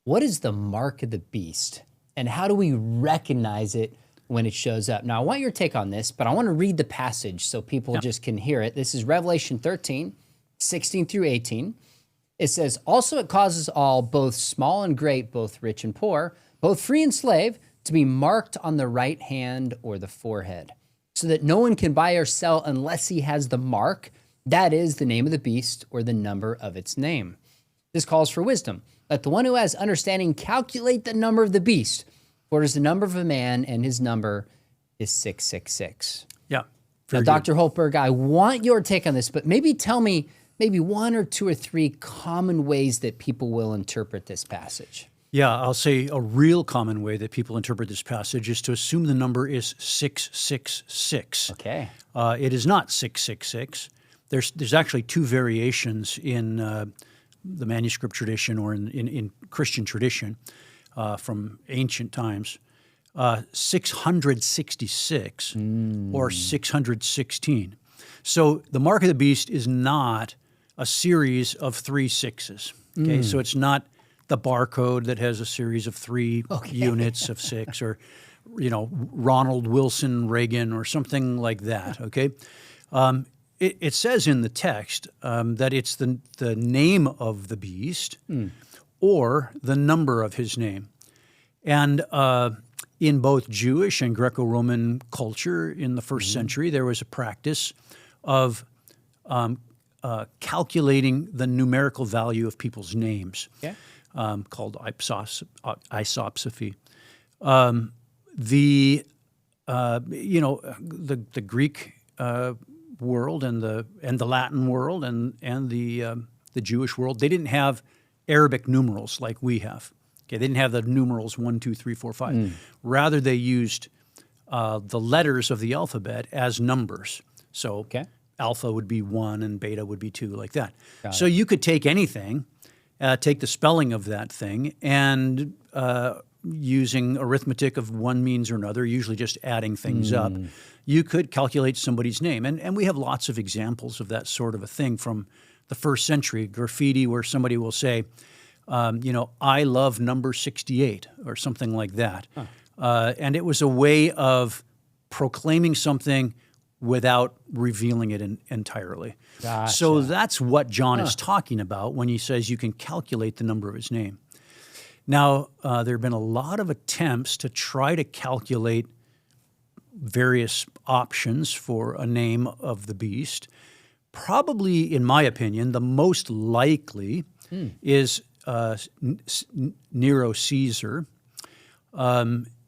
What is the mark of the beast? And how do we recognize it when it shows up? Now, I want your take on this, but I want to read the passage so people just can hear it. This is Revelation 13, 16 through 18. It says, also it causes all, both small and great, both rich and poor, both free and slave, to be marked on the right hand or the forehead, so that no one can buy or sell unless he has the mark, that is, the name of the beast or the number of its name. This calls for wisdom. Let the one who has understanding calculate the number of the beast, for it is the number of a man, and his number is 666. Yeah. Now, Dr. Hultberg, I want your take on this, but maybe tell me maybe one or two or three common ways that people will interpret this passage. Yeah, I'll say a real common way that people interpret this passage is to assume the number is 666. Okay. It is not 666. There's actually two variations in the manuscript tradition or in Christian tradition from ancient times. 666 or 616. So the mark of the beast is not a series of 3 6s. Okay, so it's not the barcode that has a series of 3 units of 6, or Ronald Wilson Reagan or something like that. Okay, it says in the text that it's the name of the beast or the number of his name, and in both Jewish and Greco-Roman culture in the first century, there was a practice of calculating the numerical value of people's names, called isopsophy. The Greek world and the Latin world and the Jewish world, they didn't have Arabic numerals like we have. Okay, they didn't have the numerals 1, 2, 3, 4, 5. Rather, they used the letters of the alphabet as numbers. So alpha would be 1 and beta would be 2, like that. So you could take anything, take the spelling of that thing, and using arithmetic of one means or another, usually just adding things up, you could calculate somebody's name. And we have lots of examples of that sort of a thing from the first century, graffiti where somebody will say, I love number 68 or something like that. And it was a way of proclaiming something without revealing it entirely. Gotcha. So that's what John is talking about when he says you can calculate the number of his name. Now, there have been a lot of attempts to try to calculate various options for a name of the beast. Probably, in my opinion, the most likely is Nero Caesar.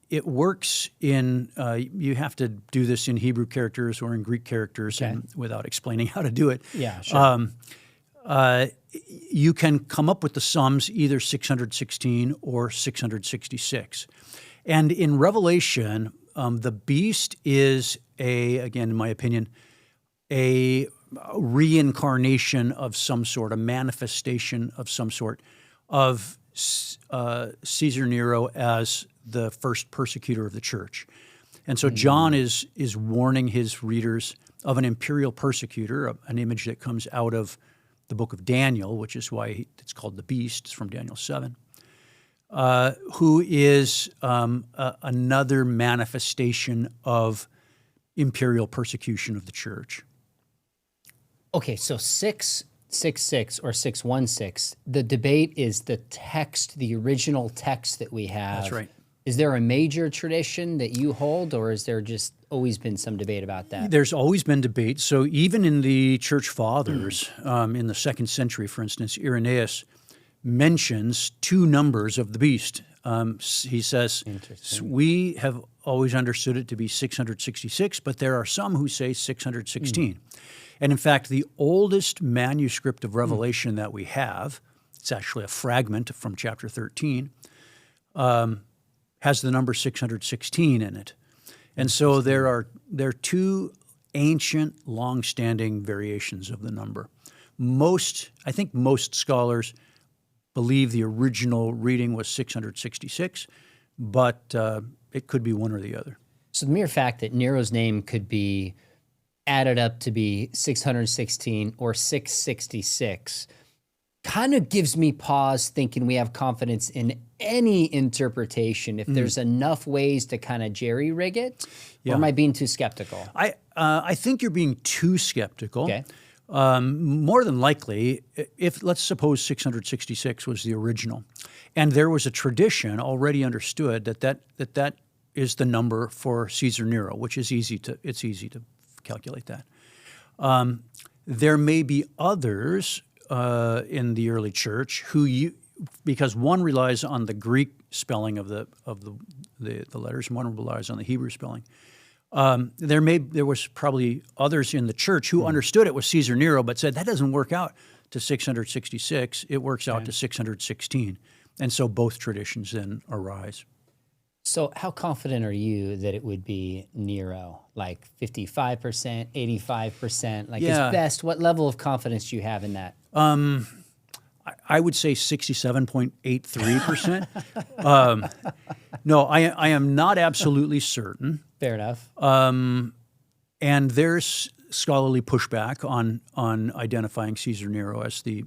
It works in, you have to do this in Hebrew characters or in Greek characters and without explaining how to do it. Yeah, sure. You can come up with the sums either 616 or 666. And in Revelation, the beast is again, in my opinion, a reincarnation of some sort, a manifestation of some sort of Caesar Nero as the first persecutor of the church. And so John is warning his readers of an imperial persecutor, an image that comes out of the book of Daniel, which is why it's called the beast. It's from Daniel 7, who is another manifestation of imperial persecution of the church. Okay, so 666 or 616, the debate is the text, the original text that we have. That's right. Is there a major tradition that you hold, or is there just always been some debate about that? There's always been debate. So even in the church fathers, in the 2nd century, for instance, Irenaeus mentions 2 numbers of the beast. He says, we have always understood it to be 666, but there are some who say 616. And in fact, the oldest manuscript of Revelation that we have, it's actually a fragment from chapter 13, has the number 616 in it. And so there are 2 ancient, long-standing variations of the number. I think most scholars believe the original reading was 666, but it could be one or the other. So the mere fact that Nero's name could be added up to be 616 or 666 kind of gives me pause thinking we have confidence in any interpretation if there's enough ways to kind of jerry rig it. Or am I being too skeptical? I think you're being too skeptical. Okay. More than likely, if let's suppose 666 was the original, and there was a tradition already understood that is the number for Caesar Nero, which is easy to calculate that. There may be others in the early church because one relies on the Greek spelling of the letters, and one relies on the Hebrew spelling. There was probably others in the church who understood it was Caesar Nero, but said that doesn't work out to 666. It works out to 616, and so both traditions then arise. So how confident are you that it would be Nero? Like 55%, 85%? Like his best? What level of confidence do you have in that? I would say 67.83%. No, I am not absolutely certain. Fair enough. And there's scholarly pushback on identifying Caesar Nero as the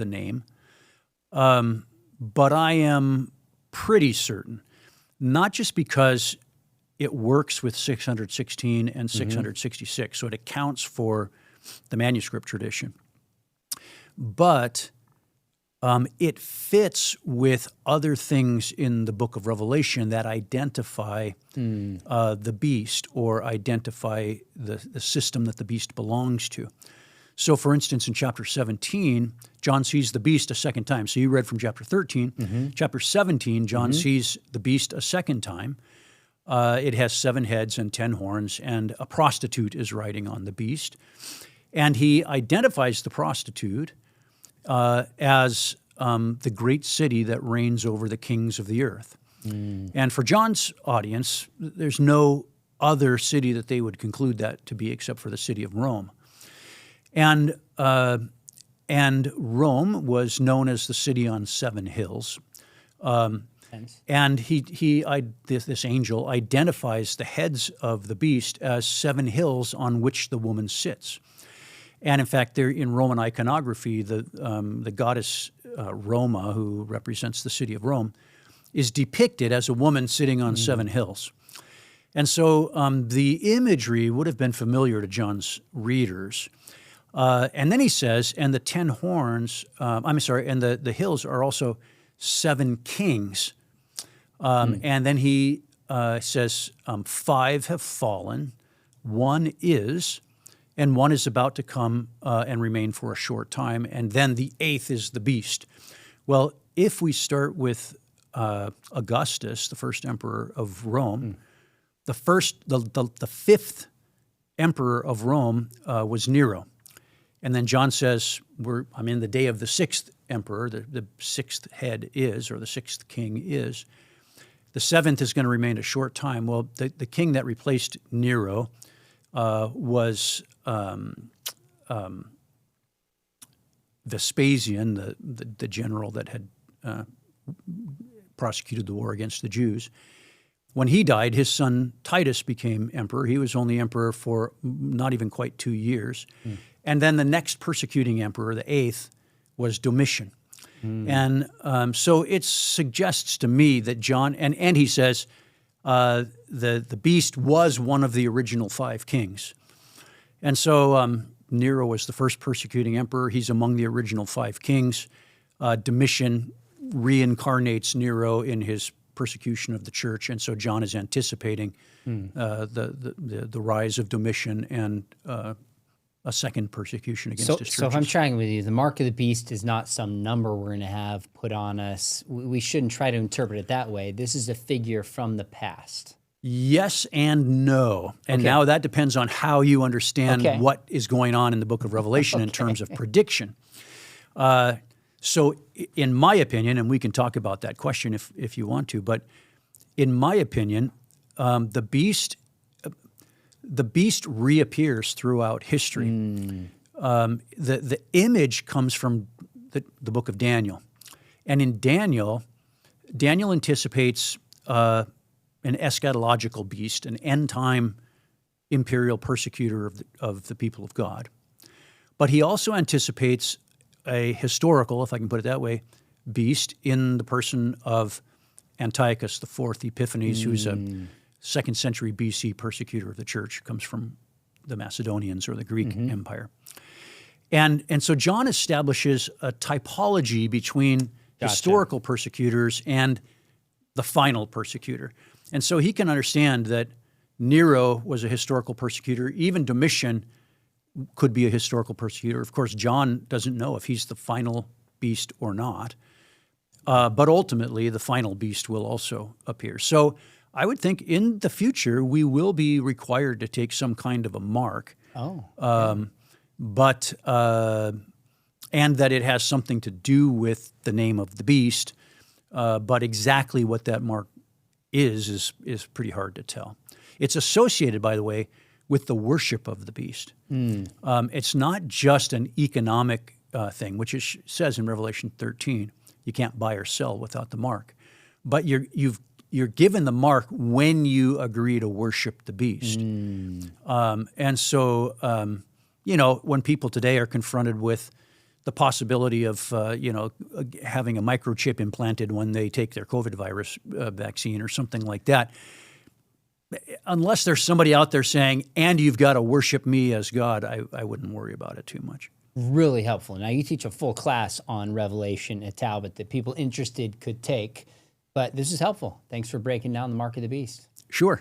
name. But I am pretty certain, not just because it works with 616 and 666, so it accounts for the manuscript tradition, but it fits with other things in the book of Revelation that identify the beast or identify the system that the beast belongs to. So, for instance, in chapter 17, John sees the beast a second time. So you read from chapter 13. Chapter 17, John sees the beast a second time. It has 7 heads and 10 horns, and a prostitute is riding on the beast. And he identifies the prostitute as the great city that reigns over the kings of the earth. And for John's audience, there's no other city that they would conclude that to be except for the city of Rome. And Rome was known as the city on 7 hills. And this angel identifies the heads of the beast as 7 hills on which the woman sits. And in fact, there in Roman iconography, the goddess Roma, who represents the city of Rome, is depicted as a woman sitting on 7 hills. And so the imagery would have been familiar to John's readers. And then he says, and the 10 horns, and the hills are also 7 kings. And then he says, 5 have fallen, 1 is, and 1 is about to come and remain for a short time, and then the 8th is the beast. Well, if we start with Augustus, the first emperor of Rome, the 5th emperor of Rome was Nero. And then John says, I'm in the day of the 6th emperor, the 6th head is, or the 6th king is. The 7th is going to remain a short time. Well, the king that replaced Nero was Vespasian, the general that had prosecuted the war against the Jews. When he died, his son Titus became emperor. He was only emperor for not even quite 2 years. And then the next persecuting emperor, the 8th, was Domitian. And so it suggests to me that John, and he says the beast was one of the original 5 kings. And so Nero was the first persecuting emperor. He's among the original 5 kings. Domitian reincarnates Nero in his persecution of the church, and so John is anticipating the rise of Domitian and a second persecution against his churches. So if I'm trying with you, the mark of the beast is not some number we're going to have put on us. We shouldn't try to interpret it that way. This is a figure from the past. Yes and no. And now that depends on how you understand what is going on in the book of Revelation in terms of prediction. So in my opinion, and we can talk about that question if you want to, but in my opinion, the beast reappears throughout history. The image comes from the book of Daniel. And in Daniel anticipates an eschatological beast, an end-time imperial persecutor of the people of God. But he also anticipates a historical, if I can put it that way, beast in the person of Antiochus IV Epiphanes, who's a 2nd century BC persecutor of the church, comes from the Macedonians or the Greek Empire. And so John establishes a typology between historical persecutors and the final persecutor. And so he can understand that Nero was a historical persecutor. Even Domitian could be a historical persecutor. Of course, John doesn't know if he's the final beast or not. But ultimately, the final beast will also appear. So I would think in the future, we will be required to take some kind of a mark. And that it has something to do with the name of the beast. But exactly what that mark is pretty hard to tell. It's associated, by the way, with the worship of the beast. It's not just an economic thing, which it says in Revelation 13, you can't buy or sell without the mark. But you're given the mark when you agree to worship the beast. And so, when people today are confronted with the possibility of, having a microchip implanted when they take their COVID virus vaccine or something like that, unless there's somebody out there saying, and you've got to worship me as God, I wouldn't worry about it too much. Really helpful. Now, you teach a full class on Revelation at Talbot that people interested could take, but this is helpful. Thanks for breaking down the mark of the beast. Sure.